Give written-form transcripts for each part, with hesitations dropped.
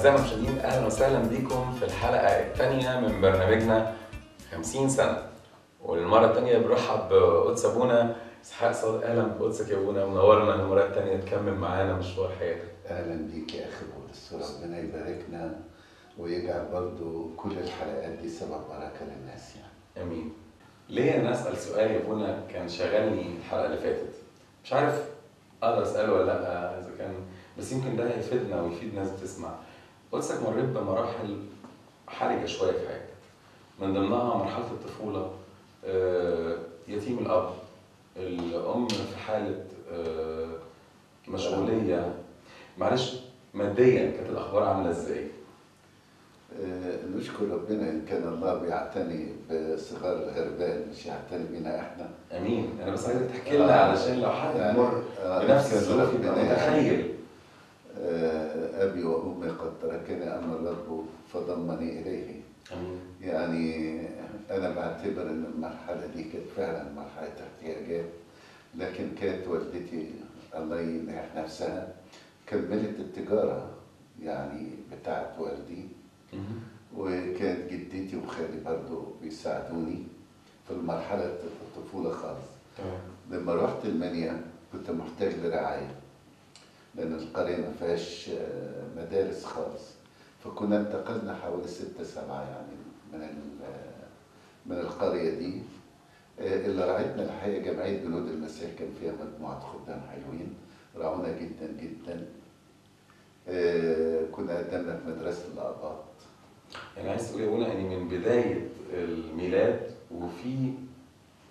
أعزائي المشاهدين، أهلا وسهلا بكم في الحلقة الثانية من برنامجنا 50 سنة. والمرة الثانية بنرحب بقدس أبونا إسحاق صادق. أهلا بقدسك يا أبونا، منورنا المرة الثانية تكمل معانا مشوار حياتك. أهلا بيك يا أخي بولس، ربنا يباركنا ويجعل برضو كل الحلقات دي سبب بركة للناس يعني. أمين. ليه أنا أسأل سؤال يا أبونا كان شغلني الحلقة اللي فاتت، مش عارف أقدر أسأله ولا لأ، إذا كان بس يمكن ده هيفيدنا ويفيد ناس بتسمع. قدسك مريت بمراحل حرجة شوية في حياتك، من ضمنها مرحلة الطفولة، يتيم الأب، الأم في حالة مشغولية. معلش، ماديا كانت الأخبار عاملة إزاي؟ نشكر ربنا إن كان الله بيعتني بصغار الغربان، مش يعتني بينا إحنا. أمين. أنا بس عايزك تحكي لنا علشان لو حد يمر بنفس الظروف يبقى متخيل. أبي وأمي قد تركني أما الرب فضمني إليه. أمين. يعني أنا بعتبر إن المرحلة دي كانت فعلا مرحلة احتياجات، لكن كانت والدتي الله ينيح نفسها كملت التجارة يعني بتاعت والدي، وكانت جدتي وخالي برضو بيساعدوني في المرحلة الطفولة خالص. لما رحت المنيا كنت محتاج لرعاية، لأن القرية ما فيهاش مدارس خالص، فكنا انتقلنا حوالي 6-7 يعني من القرية دي. اللي رعيتنا الحقيقة جمعية جنود المسيح، كان فيها مجموعة خدام حلوين رعونا جدا جدا. كنا قدمنا في مدرسة الآباط. يعني عايز تقول يا ابونا ان من بداية الميلاد وفي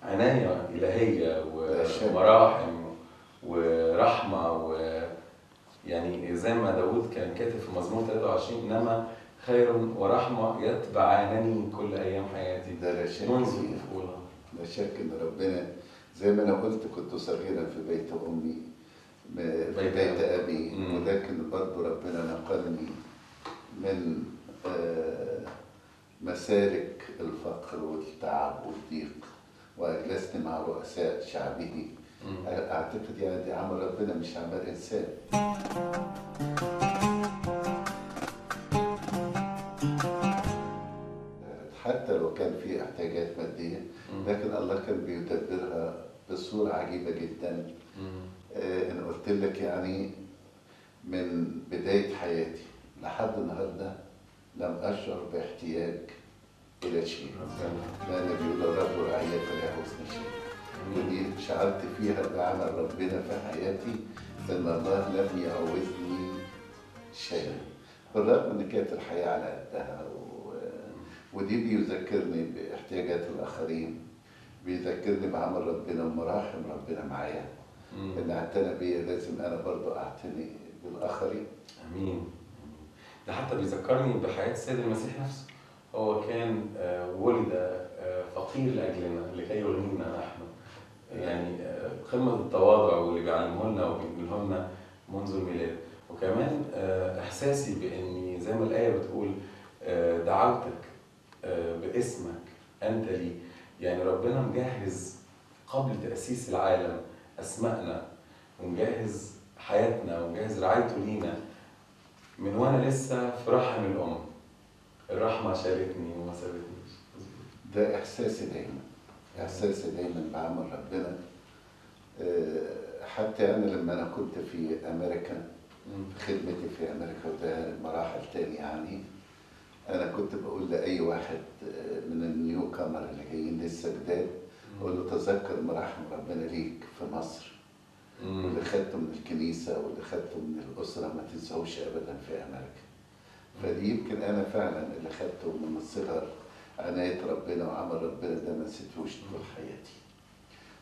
عناية إلهية ومراحم ورحمة، ويعني زي ما داود كان كاتب في مزمور 23: إنما خير ورحمة يتبعانني كل أيام حياتي. ده لا شك منذ الطفولة. لا شك إن ربنا زي ما أنا قلت كنت صغيرا في بيت أمي، في بيت أبي، ولكن برضه ربنا نقلني من مسالك الفقر والتعب والضيق وأجلسني مع رؤساء شعبه. أعتقد يعني دي عمل ربنا مش عمل إنسان. حتى لو كان في احتياجات مادية، لكن الله كان بيدبرها بصورة عجيبة جدا. أنا قلت لك يعني من بداية حياتي لحد النهارده لم أشعر باحتياج إلى شيء، لأن بيقول الرب رعاية فلا يحوزني شيء. ودي شعرت فيها بعمل ربنا في حياتي، لأن الله لم يعوزني شيئا، بالرغم إن كانت الحياة على قدها. ودي بيذكرني باحتياجات الآخرين، بيذكرني بعمل ربنا ومراحم ربنا معايا. إن اعتنى بيا لازم أنا برضه أعتني بالآخرين. أمين. ده حتى بيذكرني بحياة السيد المسيح نفسه. هو كان ولد فقير لأجلنا لكي يغنينا نحن. يعني قمة التواضع واللي بيعلمه لنا وبيقوله لنا منذ الميلاد. وكمان إحساسي بإني زي ما الآية بتقول دعوتك باسمك أنت لي. يعني ربنا مجهز قبل تأسيس العالم أسمائنا، ومجهز حياتنا، ومجهز رعايته لينا من وانا لسه في رحم الام. الرحمه شالتني وما سابتنيش. ده احساسي دايما، احساسي دايما بعمل ربنا. حتى انا لما انا كنت في امريكا، في خدمتي في امريكا، وده مراحل تاني يعني، انا كنت بقول لاي واحد من النيو كامر اللي جايين لسه جداد، اقول له تذكر مراحم ربنا ليك في مصر، واللي خدته من الكنيسة واللي خدته من الأسرة ما تنساهوش أبدا في أمريكا. فدي يمكن أنا فعلا اللي خدته من الصغر، عناية ربنا وعمل ربنا ده ما نسيتهوش طول حياتي.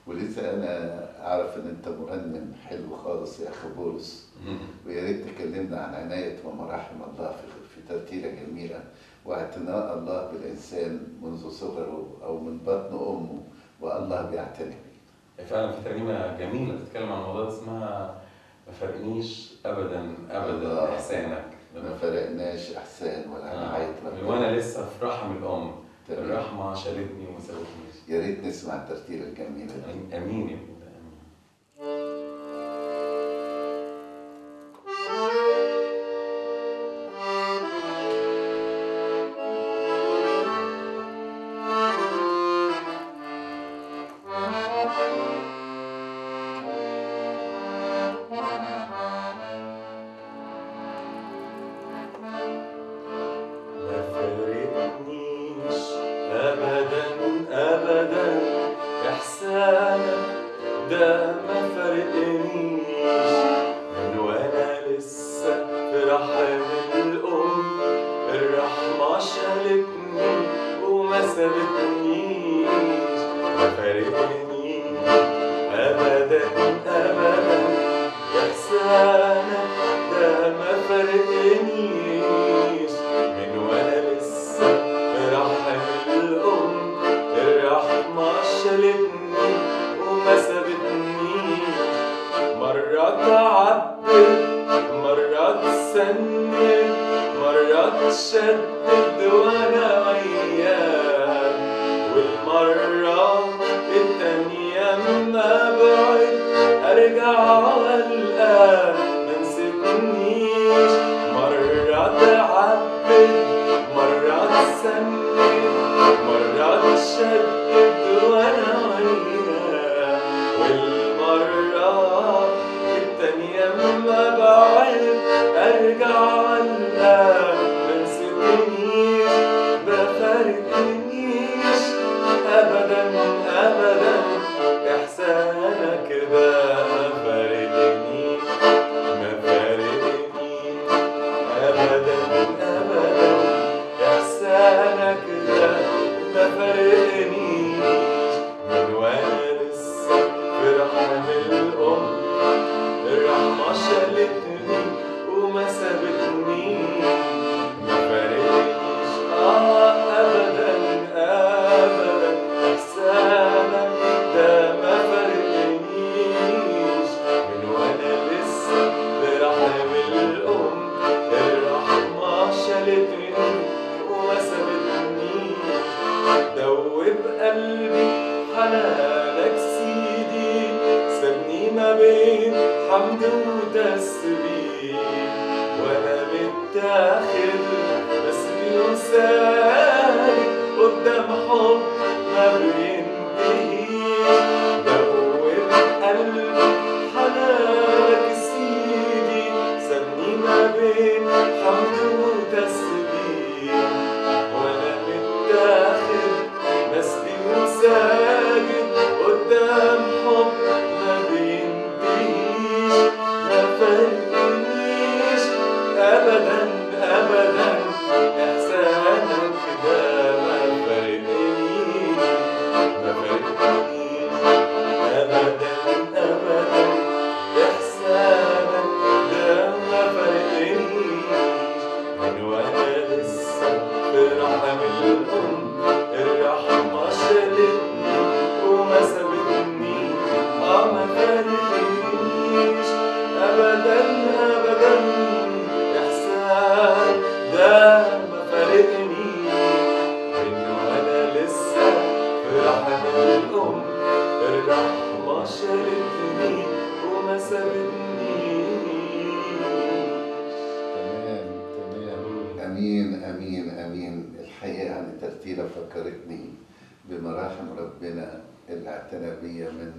ولسه أنا أعرف إن أنت مرنم حلو خالص يا أخي بولس، ويا ريت تكلمنا عن عناية ومراحم الله في ترتيلة جميلة، واعتناء الله بالإنسان منذ صغره أو من بطن أمه، والله بيعتني بيه. فعلا في ترنيمه جميله بتتكلم عن موضوع اسمها ما فرقنيش ابدا ابدا احسانك. ما فرقناش احسان ولا رعايه ربنا. من وانا لسه في رحم الام الرحمه شالتني وما سابتنيش. يا ريت نسمع الترتيله الجميله دي. امين يا ابني. شالتني وما سابتنيش، ما فارقنيش أبدا أبدا، إحسانك ده ما فارقنيش، من وأنا لسه في رحم الأم الرحمة شالتني وما سابتنيش، مرة تعبت مرة تسند مرة تشدد وأنا وياك، والمرة التانية ما بعد أرجع وألقاك منسيتنيش، مرة تعبت مرة تسند مرة تشدد وأنا وياك، والمرة التانية ما بعد أرجع وألقاك منسيتنيش، مفارقنيش أبدا أبدا، إحسانك ده مفارقنيش مفارقنيش أبدا أبدا، إحسانك ده مفارقنيش، من وأنا لسه في رحم الأم الرحمة شالتني وما سابتنيش، مفارقنيش أبدا أبدا، إحسانك ده مفارقنيش، من وأنا لسه في رحم الأم الرحمة شالتني وما سابتنيش، دوب قلبي حنانك سيدي، سابني ما بين حمد وتسبيح، وانا متاخد بسبي وسالي قدام حب ما بينتهيش، دوب قلبي حنانك سيدي، سابني ما بين حمد وتسبيح، وانا متاخد بسبي وساجد قدام حب ما بينتهيش، ما فارقنيش أبدا أبدا، إحسانك ده ما فارقنيش ما فارقنيش أبدا أبدا، إحسانك ده ما فارقنيش، من وأنا لسه في رحم الأم الرحمة شالتني وما سابتنيش، ما فارقنيش أبدا أبدا، إحسان ده ما فارقنيش، من وأنا لسه في رحم الأم الرحمة شالتني وما سابتنيش. تمام تمام، امين امين امين. الحقيقه يعني ترتيله فكرتني بمراحم ربنا اللي اعتنى بيا من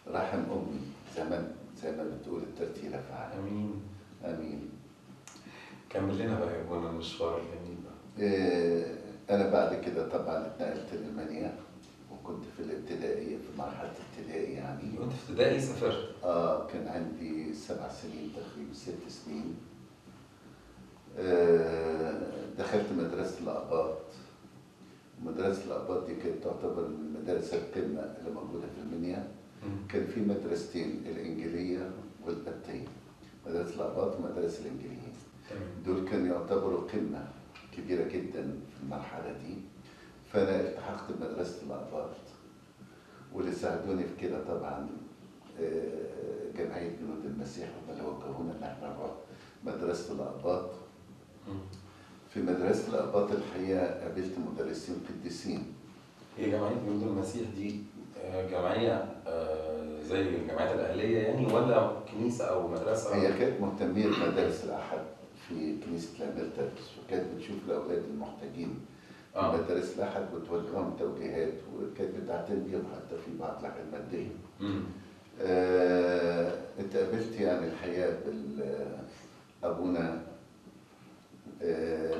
رحم امي زمان، زي ما بتقول الترتيله فعلا. امين امين. كمل لنا بقى يا ابونا المشوار الجميل ده. انا بعد كده طبعا اتنقلت للمنيا، وكنت في الابتدائيه في مرحله ابتدائي يعني. وانت في ابتدائي سافرت؟ كان عندي 7 سنين تقريبا 6 سنين. دخلت مدرسة الآباط. مدرسة الآباط دي كانت تعتبر من مدارس القمة اللي موجودة في المنيا. كان في مدرستين، الإنجيلية والقبطية. مدرسة الآباط ومدرسة الإنجيلية. دول كانوا يعتبروا قمة كبيرة جدا في المرحلة دي. فأنا التحقت بمدرسة الآباط، واللي ساعدوني في كده طبعا جمعية جنود المسيح، هم اللي وجهونا إن احنا نروح مدرسة الآباط. في مدرسة الآباط الحقيقة قابلت مدرسين قديسين. هي جمعية جنود المسيح دي جمعية زي الجمعيات الأهلية يعني، ولا كنيسة أو مدرسة؟ هي كانت مهتمية بمدارس الأحد في كنيسة الأميرتاس، وكانت بتشوف الأولاد المحتاجين في مدارس الأحد وتوجههم توجيهات، وكانت بتعتني بيهم حتى في بعض الحاجات المادية. اتقابلت يعني الحقيقة أبونا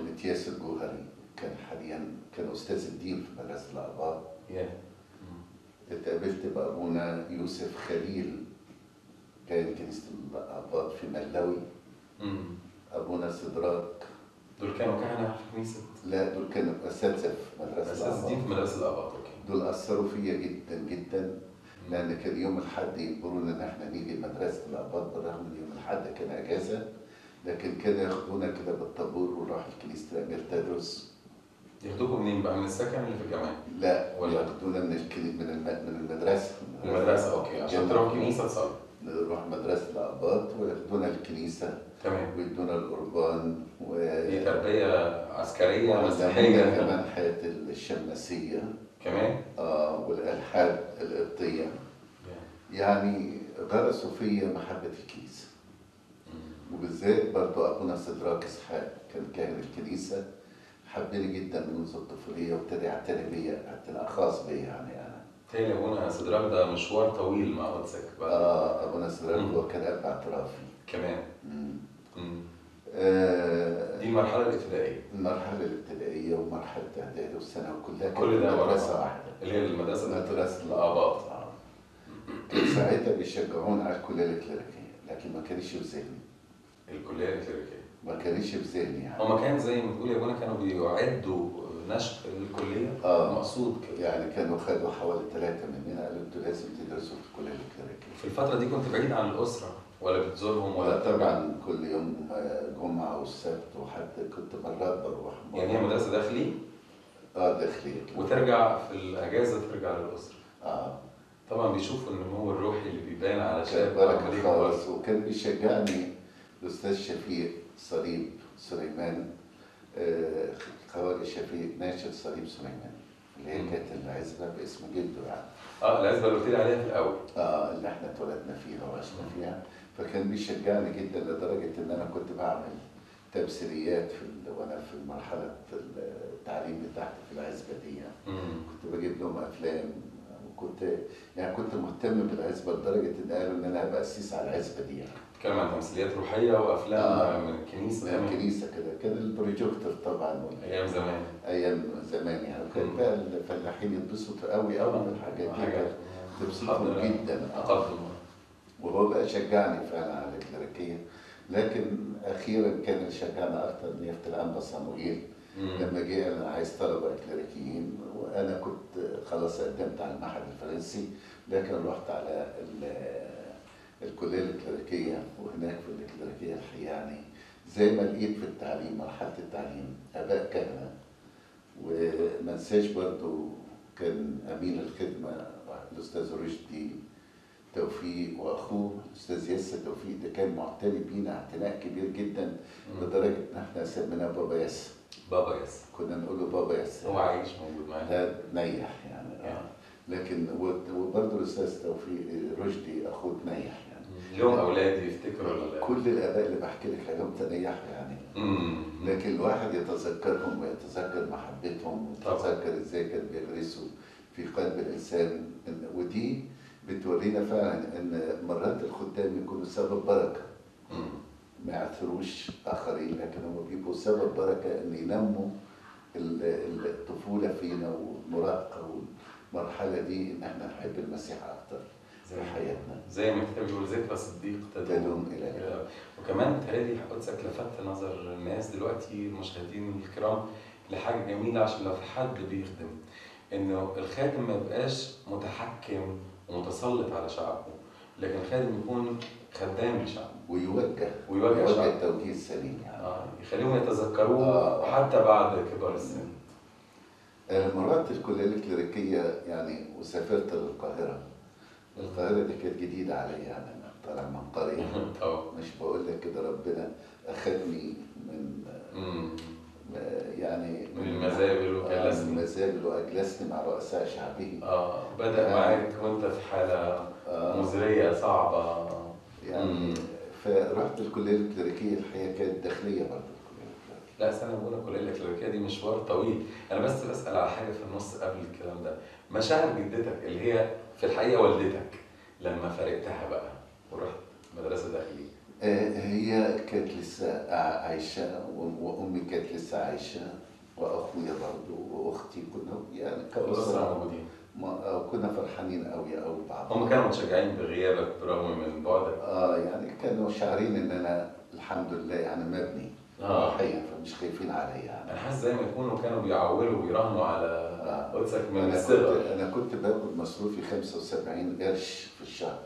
متياس الجوهري، كان حاليا كان أستاذ الدين في مدرسة الآباط. اتقابلت بأبونا يوسف خليل، كان كنيسة الآباط في ملاوي. أبونا سدراك دول كانوا كهنة في كنيسة؟ لا، دول كانوا اساتذه في مدرسه أساتذتين الاباط. في مدرسة الآباط، أوكي. دول اثروا فيا جدا جدا، لان كان يوم الاحد يجبرونا ان احنا نيجي مدرسه الاباط، بالرغم ان يوم الاحد كان اجازه، لكن كانوا ياخدونا كده بالطابور ونروح لكنيسه الامير تدرس. ياخدوكم منين بقى؟ من السكن اللي في الجامعة؟ لا، ولا؟ ياخدونا من المدرسه. من المدرسة، أوكي، عشان تروح كنيسة تصلي. نروح مدرسه الاباط وياخدونا الكنيسه تمام. ويدونا القربان دي تربية عسكرية وعلمونا مسيحية كمان حياه الشماسيه. كمان؟ والالحاد القبطيه. يعني غرسوا فيا محبه الكنيسه، وبالذات برضو ابونا سدراك اسحاق كان كاهن الكنيسه، حبني جدا منذ الطفوليه وابتدى يعتني بيا اعتناء خاص بيا يعني انا. تاني أبونا سدراك ده مشوار طويل مع قدسك بعد. ابونا سدراك هو كان اب اعترافي كمان. مم. دي المرحلة الابتدائية. المرحله الابتدائيه ومرحله اعدادي والثانوي كلها كل ده مدرسه واحده، اللي هي المدرسة مدرسه الآباط. كان ساعتها بيشجعونا على الكليه الكليريكيه، لكن ما كانش في ذهني. الكلية الكليريكية. ما كانش في ذهني يعني. هما كان زي ما تقول يا ابونا كانوا بيعدوا نشء الكلية مقصود كده. يعني كانوا خدوا حوالي 3 مننا قالوا انتوا لازم تدرسوا في الكلية الكليريكية. في الفترة دي كنت بعيد عن الأسرة ولا بتزورهم ولا؟ طبعا كل يوم جمعة والسبت، وحتى كنت مرات بروح. يعني هي مدرسة داخلي؟ داخلية. وترجع في الأجازة ترجع للأسرة. اه طبعا بيشوفوا النمو الروحي اللي بيبان على شاب. بركة خالص. وكان بيشجعني الأستاذ شفيق صليب سليمان، خواجة شفيق ناشر صليب سليمان، اللي هي كانت العزبة باسم جده يعني. العزبة اللي قلت لي عليها في الأول. اللي احنا اتولدنا فيها وعشنا فيها. فكان بيشجعني جدا لدرجة إن أنا كنت بعمل تمثيليات وأنا في مرحلة التعليم بتاعتي في العزبة دي يعني. كنت بجيب لهم أفلام، كنت مهتم بالعزبة لدرجة إن قالوا إن أنا هبقى قسيس على العزبة دي يعني. بتتكلم عن تمثيليات روحية وأفلام من الكنيسة. من الكنيسة كده، كان البروجيكتور طبعا. أيام زمان. أيام زمان يعني. وكان بقى الفلاحين يتبسطوا قوي قوي بالحاجات دي، كانت تبسطهم جدا. تقدم. وهو بقى شجعني فعلا على الكليريكية. لكن أخيرا كان اللي شجعنا أكتر نيافة الأنبا صموئيل لما جه قال أنا عايز طلبة كليريكيين، وأنا كنت خلاص قدمت على المعهد الفرنسي، لكن رحت على الكلية الكليريكية. وهناك في الكليريكية الحقيقة يعني زي ما لقيت في التعليم، مرحلة التعليم آباء كهنة. وما انساش برضو كان أمين الخدمة الأستاذ رشدي توفيق واخوه الاستاذ ياسر توفيق، ده كان معتني بينا اعتناء كبير جدا لدرجه ان احنا سميناه بابا ياسر. بابا ياسر. كنا نقول له بابا ياسر. هو عايش موجود معانا. ده نيح يعني. لكن وبرضه الاستاذ توفيق رشدي اخوه نيح يعني. لهم اولاد يفتكروا كل الاباء اللي بحكي لك عليهم تنيحوا يعني. لكن الواحد يتذكرهم ويتذكر محبتهم ويتذكر ازاي كانوا بيغرسوا في قلب الانسان. ودي بتورينا فعلا ان مرات الخدام يكونوا سبب بركه، ما يعثروش اخرين، لكن هم بيبقوا سبب بركه ان ينموا الطفوله فينا والمراهقه والمرحله دي، ان احنا نحب المسيح اكتر في حياتنا. زي ما الكتاب بيقول ذكرى صديق تدوم الى. وكمان تهيألي قدسك لفت نظر الناس دلوقتي المشاهدين الكرام لحاجه جميله، عشان لو في حد بيخدم انه الخادم ما يبقاش متحكم ومتسلط على شعبه، لكن الخادم يكون خدام لشعبه ويوجه شعبه التوجيه السليم يعني. يخليهم يتذكروه حتى بعد كبر السن. مرات الكليه الكليريكيه يعني، وسافرت للقاهره. القاهره دي كانت جديده عليا يعني، انا طالع من قريه. مش بقول لك كده ربنا اخذني من يعني من المزابل وجلسني. من المزابل واجلسني مع رؤساء شعبه. بدأ معاك وانت في حالة مزرية صعبة يعني. فرحت الكلية الكليريكية الحقيقة كانت داخلية برضه الكلية الكليريكية. لا استنى، بقول الكلية الكليريكية دي مشوار طويل. أنا بس بسأل على حاجة في النص قبل الكلام ده. مشاعر جدتك اللي هي في الحقيقة والدتك لما فارقتها بقى ورحت مدرسة داخلية. هي كانت لسه عايشة، وأمي كانت لسه عايشة، وأخويا برضه وأختي، كنا يعني كأسرة موجودين. كنا فرحانين قوي قوي بعض. هم كانوا متشجعين بغيابك برغم من بعدك؟ يعني كانوا شاعرين إن أنا الحمد لله يعني مبني روحيا، فمش خايفين عليا يعني. انا حاسس زي ما يكونوا كانوا بيعولوا ويراهنوا على قدسك من أنا الصغر. أنا كنت باخد مصروفي 75 قرش في الشهر.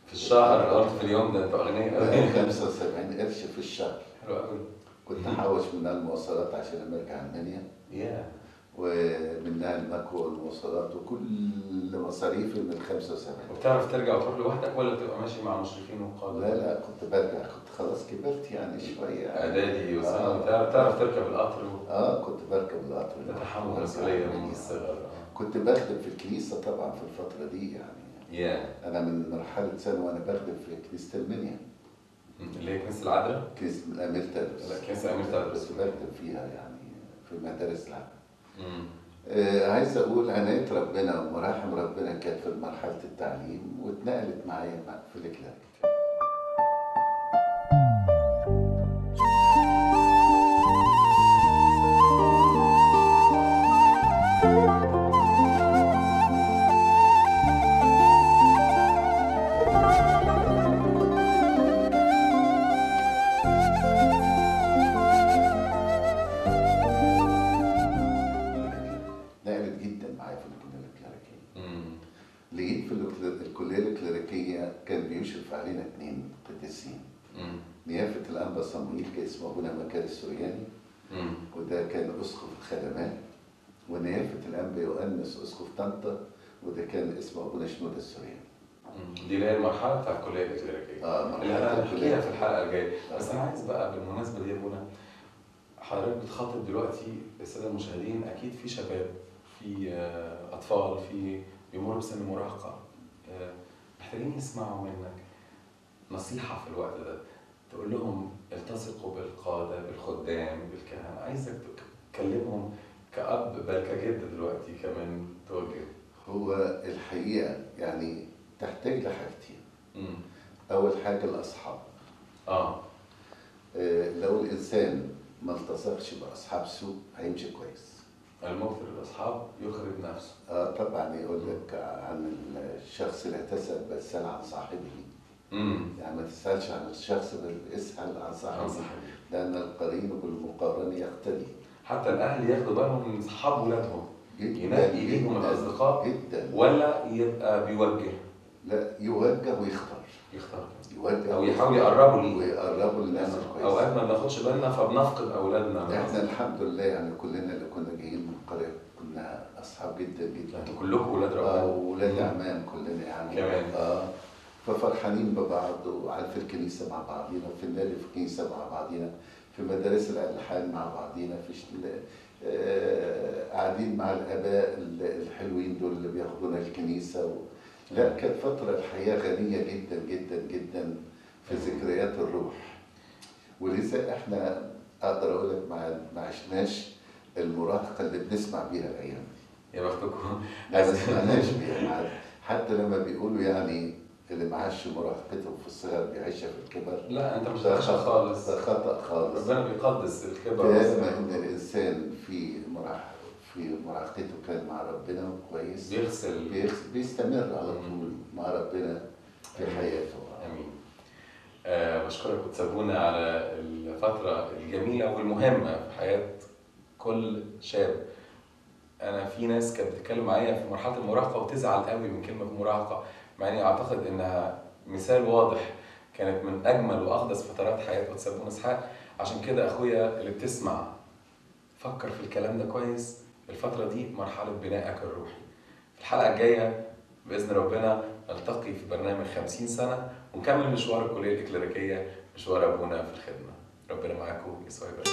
في الشهر؟ قلت في اليوم ده انتوا اغنياء قوي. 75 قرش في الشهر. حلو قوي. كنت احوش منها المواصلات عشان لما ارجع المنيا، ومنها المكوى والمواصلات وكل مصاريفي من ال 75. وبتعرف ترجع وتروح لوحدك ولا بتبقى ماشي مع مشرفين وقادة؟ لا كنت برجع، كنت خلاص كبرت يعني شويه. اعدادي وثانوي تعرف تركب القطر كنت بركب القطر. تتحمل مسؤولية من الصغر. كنت بخدم في الكنيسه طبعا في الفتره دي يعني. انا من مرحله ثانوي وانا بخدم في كنيسه المنيا، اللي هي كنيسة العذراء؟ كنيسه الامير تدرس. لا، كنيسة الامير تدرس. كنت بخدم فيها يعني في مدارس العالم. عايز اقول عناية ربنا ومراحم ربنا كانت في مرحله التعليم، واتنقلت معايا في الكليريك. نقلت جدا معايا في الكليه الكليريكيه. لقيت في الكليه الكليريكيه كان بيشرف علينا 2 قديسين. نيافه الانبا صموئيل كان اسمه ابونا مكاري السورياني، وده كان اسقف الخدمات. ونيافه الانبا يؤنس اسقف طنطا، وده كان اسمه ابونا شنودة السورياني. دي اللي هي المرحله بتاع الكليه الكليريكيه اللي هنحكيها في الحلقه الجايه. بس انا عايز بقى بالمناسبه دي يا ابونا، حضرتك بتخاطب دلوقتي الساده المشاهدين، اكيد في شباب، في اطفال، في بيمروا بسن المراهقه، محتاجين يسمعوا منك نصيحه في الوقت ده، تقول لهم التصقوا بالقاده، بالخدام، بالكهنه. عايزك تكلمهم كأب بل كجد دلوقتي كمان توجه. هو الحقيقه يعني تحتاج لحاجتين. اول حاجه الاصحاب. لو الانسان ما التصقش باصحاب سوء هيمشي كويس. المغفر الاصحاب يخرج نفسه. طبعا يقول لك عن الشخص لا تسأل بل سأل عن صاحبه. يعني ما تسألش عن الشخص بل اسأل عن صاحبه. لأن القرين بالمقارنة يقتدي. حتى الأهل ياخدوا بالهم من صحاب ولادهم، ينقي ليهم الأصدقاء جدا، ولا يبقى بيوجه؟ لا، يوجه ويختار. يوجه أو يحاول يقربوا ليه، ويقربوا للناس كويس. أوقات ما بناخدش بالنا فبنفقد أولادنا. احنا الحمد لله يعني كلنا اللي كنا جايين من القرية كنا أصحاب جدا جدا. انتوا كلكم ولاد ربنا. ولاد عمام كلنا يعني كمان. ففرحانين ببعض، وعارف في الكنيسة مع بعضينا، في النادي في الكنيسة مع بعضينا، في مدارس الألحان مع بعضينا، في قاعدين مع الآباء الحلوين دول اللي بياخدونا الكنيسة. لا، كانت فترة الحياة غنية جدا جدا جدا في ذكريات الروح. ولذا احنا اقدر اقول لك ما عشناش المراهقة اللي بنسمع بيها الايام دي. يا بختكم. ما سمعناش بيها. حتى لما بيقولوا يعني اللي ما عاش مراهقته في الصغر بيعيشها في الكبر، لا انت مش عايشها خالص. ده خطأ خالص. ربنا بيقدس الكبر. دائما ان الانسان في مراهقته كان مع ربنا كويس، بيستمر على طول مع ربنا في حياته. امين. بشكرك وتسابونا على الفترة الجميلة والمهمة في حياة كل شاب. أنا في ناس كانت بتتكلم معايا في مرحلة المراهقة وتزعل قوي من كلمة مراهقة، مع إني أعتقد إنها مثال واضح كانت من أجمل وأقدس فترات حياة وتسابونا إسحاق. عشان كده أخويا اللي بتسمع، فكر في الكلام ده كويس. الفترة دي مرحلة بنائك الروحي. في الحلقة الجاية بإذن ربنا نلتقي في برنامج 50 سنة ونكمل مشوار الكلية الإكليريكية، مشوار أبونا في الخدمة. ربنا معاكم، يسوع يبارك.